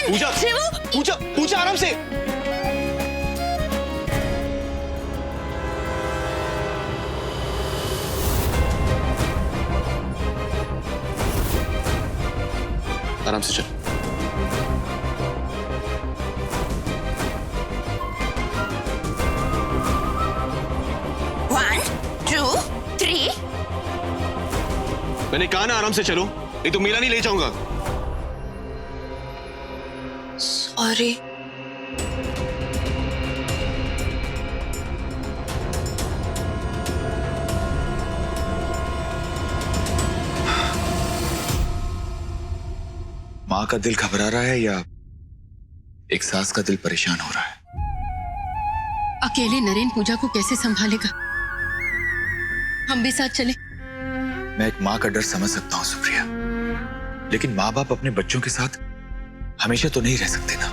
पूजा पूजा पूजा आराम से। आराम से चल। One, two, three. मैंने कहा ना आराम से चलो, नहीं तो मेला नहीं ले जाऊंगा। सॉरी। माँ का दिल घबरा रहा है या एक सास का दिल परेशान हो रहा है? अकेले नरेन पूजा को कैसे संभालेगा? हम भी साथ चले। मैं एक माँ का डर समझ सकता हूँ सुप्रिया, लेकिन माँ बाप अपने बच्चों के साथ हमेशा तो नहीं रह सकते ना।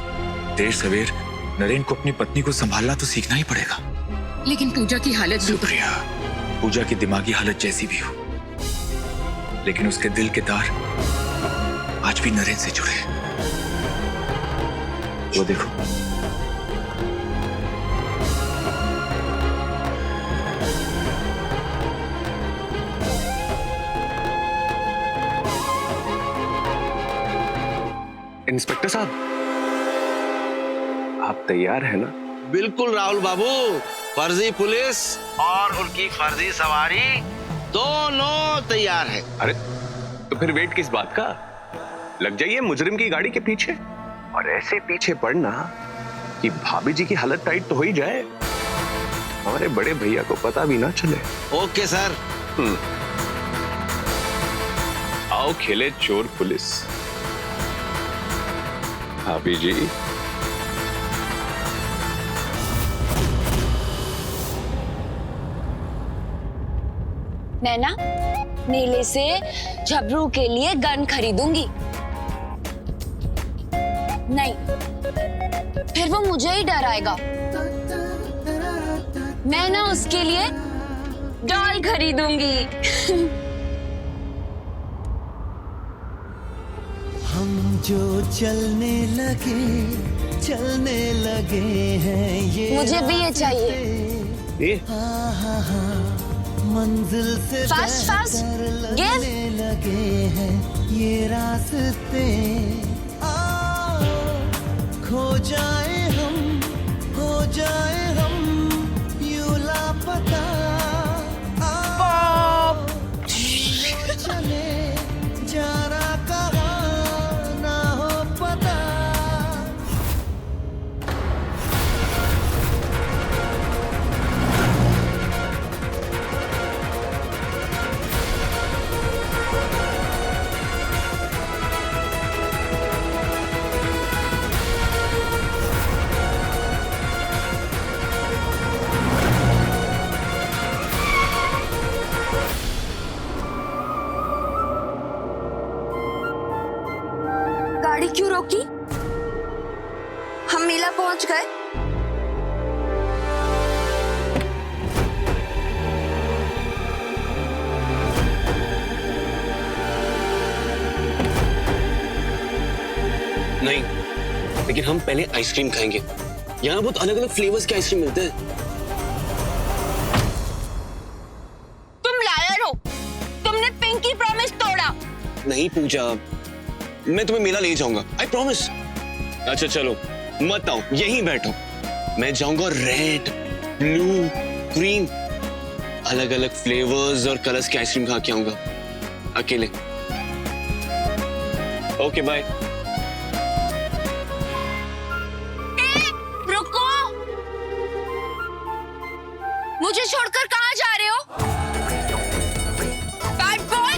देर सवेर नरेन को अपनी पत्नी को संभालना तो सीखना ही पड़ेगा। लेकिन पूजा की हालत भी सुप्रिया, पूजा की दिमागी हालत जैसी भी हो, लेकिन उसके दिल के तार आज भी नरेन से जुड़े। वो देखो, इंस्पेक्टर साहब, आप तैयार हैं ना? बिल्कुल राहुल बाबू, फर्जी पुलिस और उनकी फर्जी सवारी दोनों तैयार है। अरे तो फिर वेट किस बात का? लग जाइए मुजरिम की गाड़ी के पीछे, और ऐसे पीछे पड़ना कि भाभी जी की हालत टाइट तो हो ही जाए, हमारे बड़े भैया को पता भी ना चले। Okay sir. आओ खेले चोर पुलिस। भाभी जी, मैं ना नीले से झबरू के लिए गन खरीदूंगी। नहीं, फिर वो मुझे ही डराएगा। मैं ना उसके लिए डॉल खरीदूंगी। हम जो चलने लगे हैं ये मुझे भी ये चाहिए। ये मंजिल से फास्ट लगने लगे हैं ये रास्ते। खो जाए हम यूं लापता। चले जाना कहाँ ना हो पता। गाड़ी क्यों रोकी? हम मेला पहुंच गए। नहीं, लेकिन हम पहले आइसक्रीम खाएंगे। यहाँ बहुत अलग अलग फ्लेवर्स के आइसक्रीम मिलते हैं। तुम लायर हो। तुमने पिंकी प्रॉमिस तोड़ा। नहीं पूजा, मैं तुम्हें मेला ले जाऊंगा, आई प्रॉमिस। अच्छा चलो, मत आओ, यहीं बैठो। मैं जाऊंगा रेड, ब्लू, ग्रीन, अलग अलग फ्लेवर्स और कलर्स की आइसक्रीम खा के आऊंगा अकेले। Okay bye. रुको, मुझे छोड़कर कहाँ जा रहे हो? Bad boy.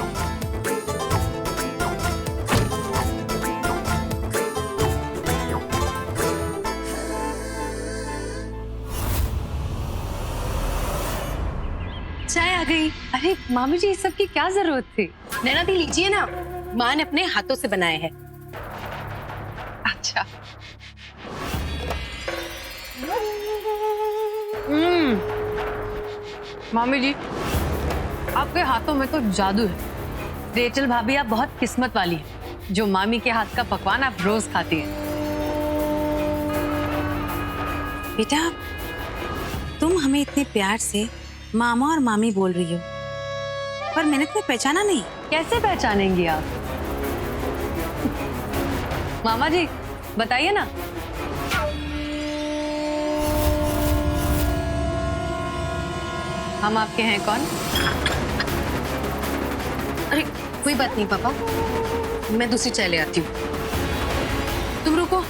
चाय आ गई। अरे मामी जी, इस सब की क्या जरूरत थी? नैना दी लीजिए ना, माँ ने अपने हाथों से बनाए हैं। अच्छा। मामी जी, आपके हाथों में तो जादू है। रेचल भाभी, आप बहुत किस्मत वाली हैं जो मामी के हाथ का पकवान आप रोज खाती हैं। बेटा तुम हमें इतने प्यार से मामा और मामी बोल रही हो, पर मैंने तुम्हें पहचाना नहीं। कैसे पहचानेंगी आप? मामा जी बताइए ना। हम आपके हैं कौन? अरे कोई बात नहीं पापा, मैं दूसरी चाय ले आती हूँ। तुम रुको,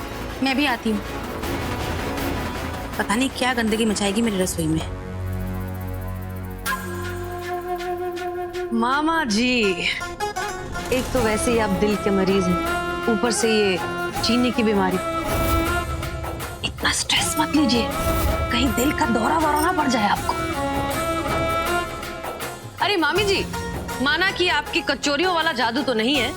मैं भी आती हूँ। पता नहीं क्या गंदगी मचाएगी मेरी रसोई में। मामा जी, एक तो वैसे ही आप दिल के मरीज हैं, ऊपर से ये चीनी की बीमारी। इतना स्ट्रेस मत लीजिए, कहीं दिल का दौरा वौरा ना पड़ जाए आपको। अरे मामी जी, माना कि आपकी कचौरियों वाला जादू तो नहीं है,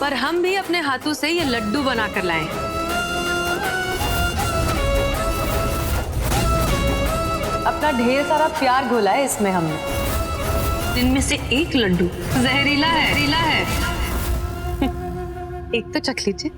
पर हम भी अपने हाथों से ये लड्डू बना कर लाए हैं। अपना ढेर सारा प्यार घोला है इसमें हमने। इनमें से एक लड्डू जहरीला है। एक तो चख लीजिए।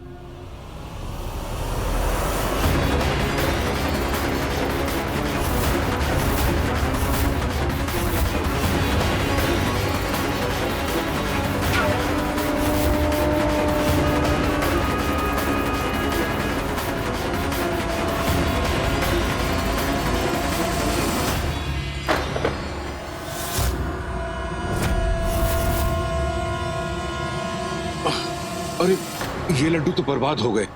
अरे ये लड्डू तो बर्बाद हो गए।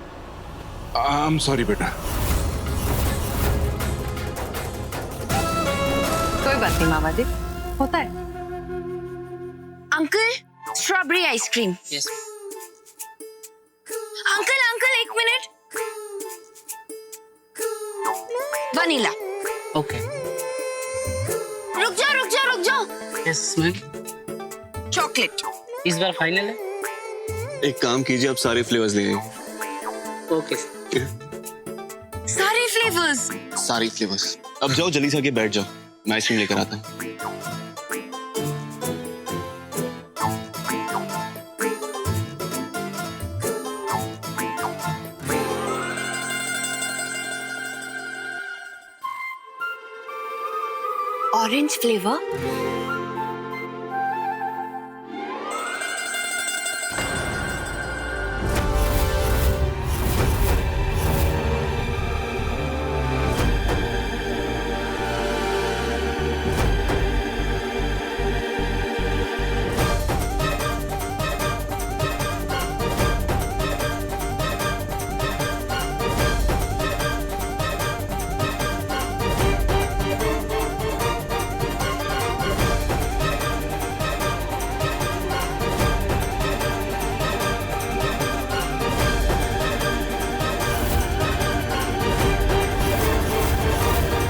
आई एम सॉरी बेटा। कोई बात नहीं मामा जी, होता है। Uncle strawberry ice cream. Yes. Uncle एक मिनट। वनीला। ओके। रुक जाओ। Yes ma'am. चॉकलेट। इस बार फाइनल है। एक काम कीजिए, आप सारे फ्लेवर्स ले आइए। ओके। सारे फ्लेवर्स। सारी फ्लेवर्स। अब जाओ जल्दी से आके बैठ जाओ, मैं आइसक्रीम लेकर आता हूँ। Orange flavour.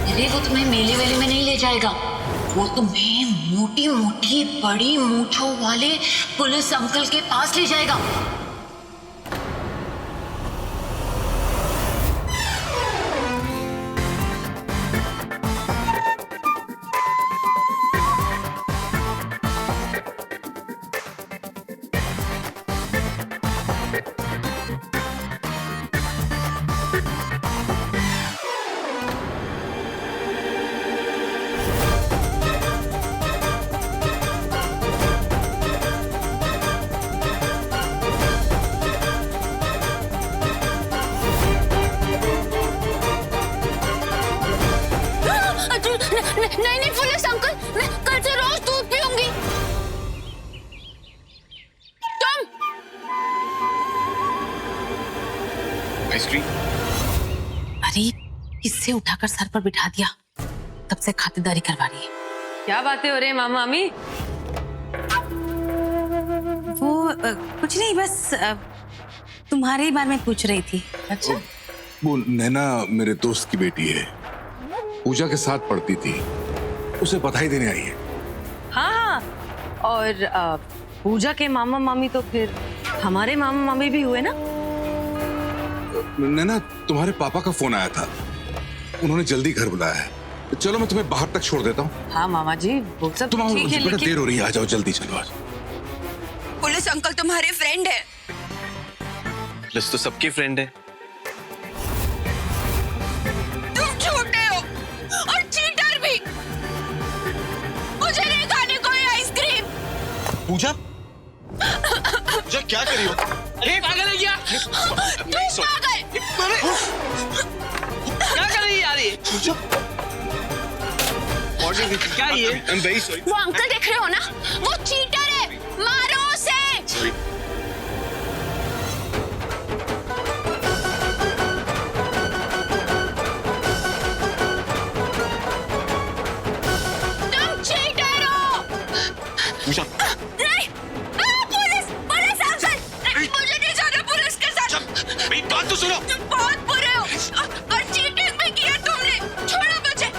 अरे वो तुम्हें मेले वेले में नहीं ले जाएगा, वो तुम्हें मोटी मोटी बड़ी मूंछों वाले पुलिस अंकल के पास ले जाएगा। नहीं पुलिस अंकल, मैं कल से रोज दूध पीऊंगी। तुम आइसक्रीम। अरे किससे उठाकर सर पर बिठा दिया, तब से खातिरदारी करवा रही है। क्या बातें हो रही है मामा मामी? वो कुछ नहीं, बस तुम्हारे ही बारे में पूछ रही थी। अच्छा। वो नैना मेरे दोस्त की बेटी है, पूजा के साथ पढ़ती थी, उसे बधाई देने आई है। हाँ, और पूजा के मामा मामी तो फिर हमारे मामा मामी भी हुए ना। नैना तुम्हारे पापा का फोन आया था, उन्होंने जल्दी घर बुलाया है। चलो मैं तुम्हें बाहर तक छोड़ देता हूँ। हाँ मामा जी, वो सब तुम आओ, ठीक है, बड़ा लेकिन देर हो रही है, आ जाओ जल्दी, चलो आज। पुलिस अंकल तुम्हारे फ्रेंड है। पुलिस तो सबके फ्रेंड है। पूजा पूजा क्या कर रही हो? अरे पागल है क्या? क्या कर रही है यार ये? पूजा क्या ये? I'm very sorry. वो अंकल देख रहे हो ना, वो चीटर है, मारो उसे। Sorry. तुम चीटर हो। पूजा नहीं, पुलिस पुलिस अंकल, मुझे नहीं जाना पुलिस के साथ। मेरी बात तो सुनो। तुम बहुत बुरे हो और चीटिंग भी किया तुमने। छोड़ो मुझे।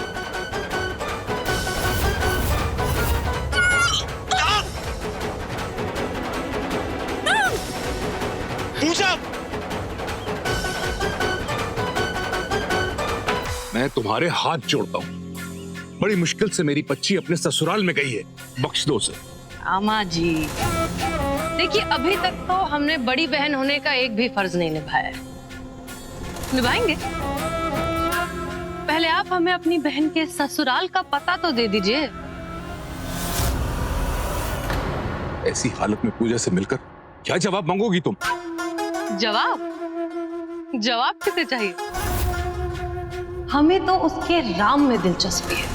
पूजा मैं तुम्हारे हाथ जोड़ता हूँ। बड़ी मुश्किल से मेरी बच्ची अपने ससुराल में गई है, बख्श दो उसे। आमा जी, देखिए अभी तक तो हमने बड़ी बहन होने का एक भी फर्ज नहीं निभाया है। निभाएंगे। पहले आप हमें अपनी बहन के ससुराल का पता तो दे दीजिए। ऐसी हालत में पूजा से मिलकर क्या जवाब मांगोगी तुम? जवाब किसे चाहिए? हमें तो उसके राम में दिलचस्पी है।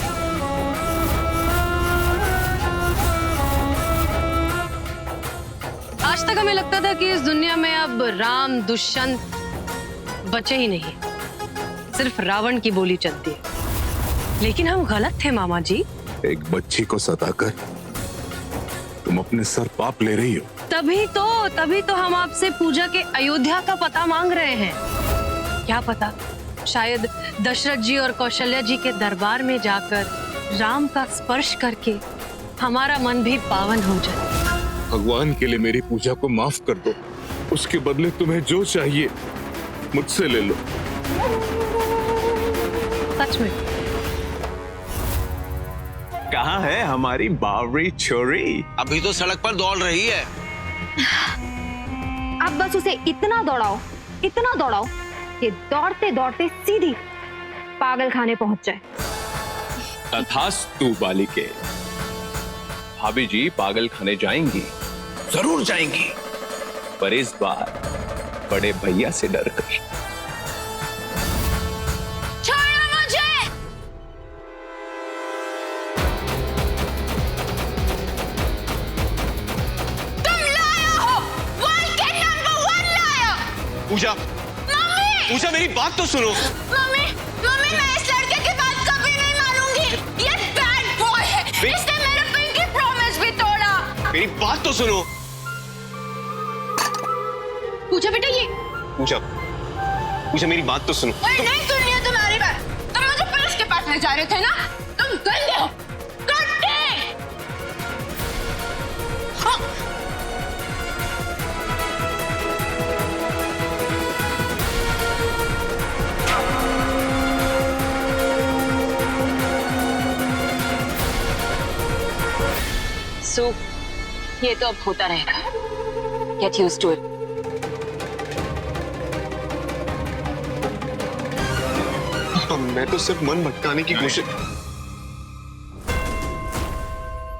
आज तक हमें लगता था कि इस दुनिया में अब राम दुष्यंत बचे ही नहीं, सिर्फ रावण की बोली चलती है। लेकिन हम गलत थे मामा जी। एक बच्ची को सताकर तुम अपने सर पाप ले रही हो। तभी तो हम आपसे पूजा के अयोध्या का पता मांग रहे हैं। क्या पता, शायद दशरथ जी और कौशल्या जी के दरबार में जाकर राम का स्पर्श करके हमारा मन भी पावन हो जाए। भगवान के लिए मेरी पूजा को माफ कर दो। उसके बदले तुम्हें जो चाहिए मुझसे ले लो। सच में? कहाँ है हमारी बावरी छोरी? अभी तो सड़क पर दौड़ रही है। अब बस उसे इतना दौड़ाओ कि दौड़ते दौड़ते सीधी पागल खाने पहुंच जाए। तथास्तु बालिके। भाभी जी पागल खाने जाएंगी, जरूर जाएंगी, पर इस बार बड़े भैया से डरकर। छोड़ो मुझे। तुम लाया हो, वर्ल्ड के नंबर 1 लाया। पूजा पूजा मेरी बात तो सुनो। मम्मी मैं इस लड़के की बात कभी नहीं मानूंगी। ये बैड बॉय है, इसने मेरे पिंकी प्रॉमिस भी तोड़ा। मेरी बात तो सुनो। पूजा बेटा ये पूजा मेरी बात तो सुनो। नहीं सुन लिया तुम्हारी बात। तुम मुझे पुलिस के पास ले जा रहे थे ना? तुम गंदे हो, गंदे। हाँ। सो ये तो अब होता रहेगा। Get used to it. मैं तो सिर्फ मन भटकाने की कोशिश।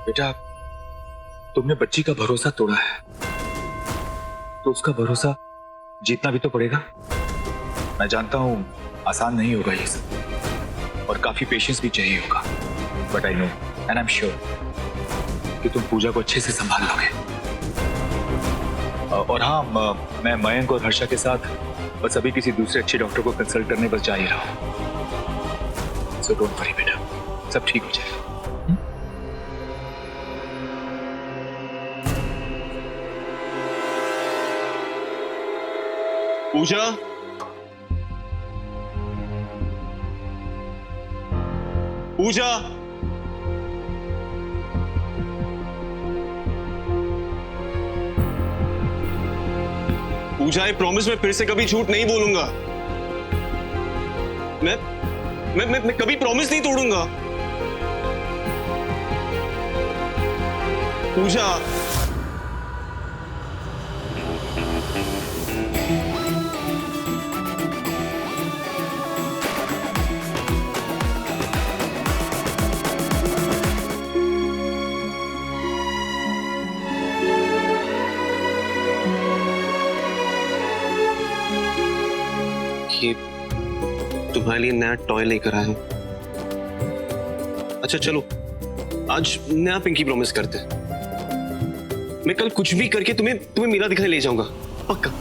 बेटा, तुमने बच्ची का भरोसा तोड़ा है, तो उसका भरोसा जीतना भी तो पड़ेगा। मैं जानता हूं आसान नहीं होगा ये सब, और काफी पेशेंस भी चाहिए होगा, but I know and I am sure कि तुम पूजा को अच्छे से संभाल लोगे। और हाँ, मैं मयंक और हर्षा के साथ बस अभी किसी दूसरे अच्छे डॉक्टर को कंसल्ट करने बस जा ही रहा हूं। सो डोंट वरी बेटा, सब ठीक हो जाएगा। पूजा पूजा पूजा, आई प्रॉमिस मैं फिर से कभी झूठ नहीं बोलूंगा। मैं कभी प्रॉमिस नहीं तोड़ूंगा। पूजा कि तुम्हारे लिए नया टॉय लेकर आया हूं। अच्छा चलो, आज नया पिंकी प्रॉमिस करते हैं। मैं कल कुछ भी करके तुम्हें मेला दिखाने ले जाऊंगा, पक्का।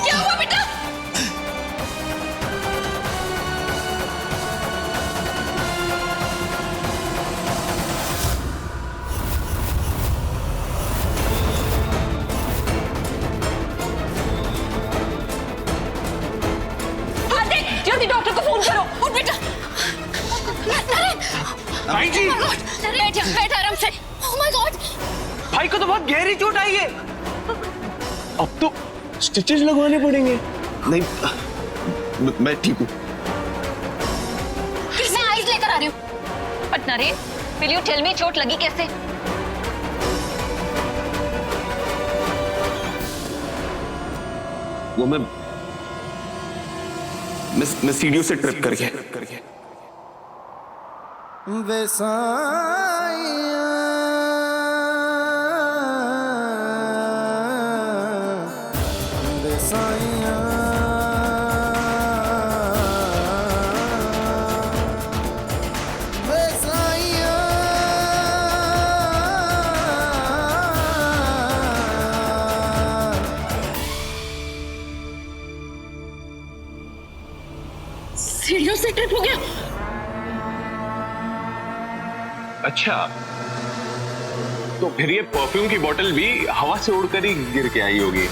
क्या हुआ बेटा? हाँ देख, जल्दी डॉक्टर को फोन करो। उठ बेटा। भाई जी, बैठ आराम से। Oh my God! भाई को तो बहुत गहरी चोट आई है। अब तो स्टिचेस लगवाने पड़ेंगे। नहीं, मैं ठीक हूँ। मैं आइस लेकर आ रही हूँ। But Naren, will you tell me चोट लगी कैसे? वो मैं सीढ़ियों से ट्रिप करके सीढ़ियों से ट्रिप हो गया। अच्छा, तो फिर ये परफ्यूम की बोतल भी हवा से उड़कर ही गिर के आई होगी।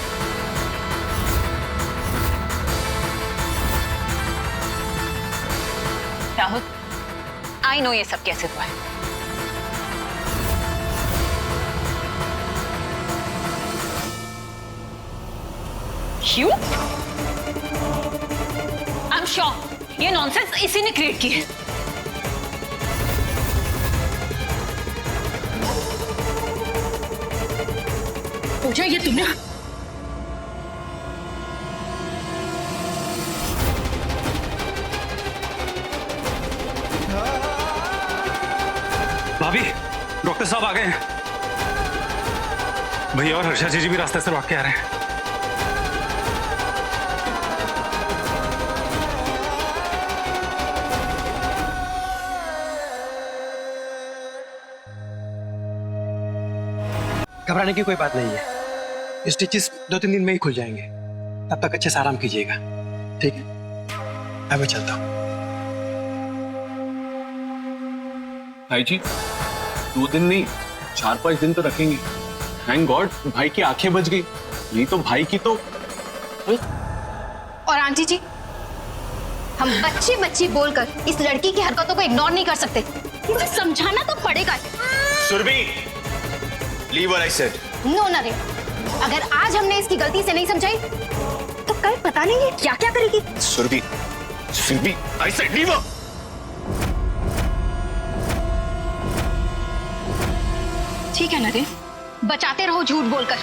राहुल, आई नो ये सब कैसे हुआ है। क्यों? आई एम श्योर ये नॉनसेंस इसी ने क्रिएट की है। पूजा, ये तुमने? भाभी, डॉक्टर साहब आ गए हैं। भैया और हर्षा जी भी रास्ते से लौट के आ रहे हैं। घबराने की कोई बात नहीं है। स्टिचेस 2-3 दिन में ही खुल जाएंगे। तब तक अच्छे से आराम कीजिएगा, ठीक है? अब मैं चलता हूँ। भाई जी, 2 दिन नहीं, 4-5 दिन तो रखेंगे। थैंक गॉड भाई की आंखें बच गई। नहीं तो भाई की तो। और आंटी जी, हम बच्ची बच्ची बोलकर इस लड़की की हरकतों को इग्नोर नहीं कर सकते। इसे समझाना तो पड़ेगा। Surabhi, leave what I said. No Naren, अगर आज हमने इसकी गलती से नहीं समझाई तो कल पता नहीं ये क्या क्या करेगी। Surabhi, I said leave. ठीक है नरेन, बचाते रहो झूठ बोलकर।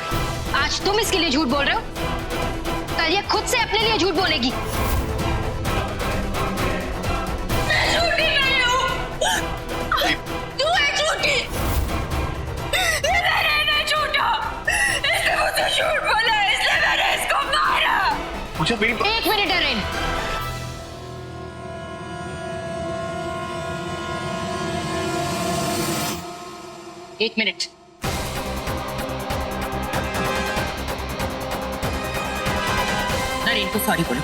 आज तुम इसके लिए झूठ बोल रहे हो, कल ये खुद से अपने लिए झूठ बोलेगी। तू है झूठी। नरेन झूठा। इसने मुझसे झूठ बोला, इसलिए मैंने इसको मारा। मुझे वेट। एक मिनट नरेन, एक मिनट। नरेन को सॉरी बोलो।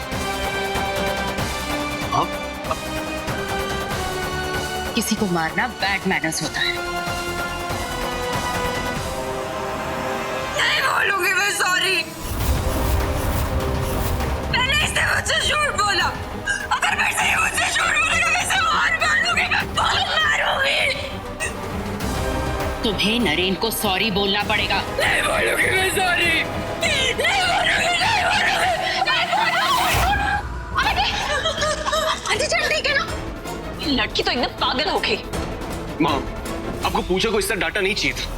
किसी को मारना बैड मैनर्स होता है। नहीं बोलूंगी मैं सॉरी। पहले इसने मुझसे झूठ बोला। तुम्हें नरेन को सॉरी बोलना पड़ेगा। नहीं बोलूंगी मैं सॉरी। नहीं बोलूंगी, नहीं बोलूंगी, नहीं बोलूंगी। आंटी चल ठीक है ना? ये लड़की तो एकदम पागल हो गई। माँ, आपको पूजा को इस तरह डांटा नहीं चाहिए था।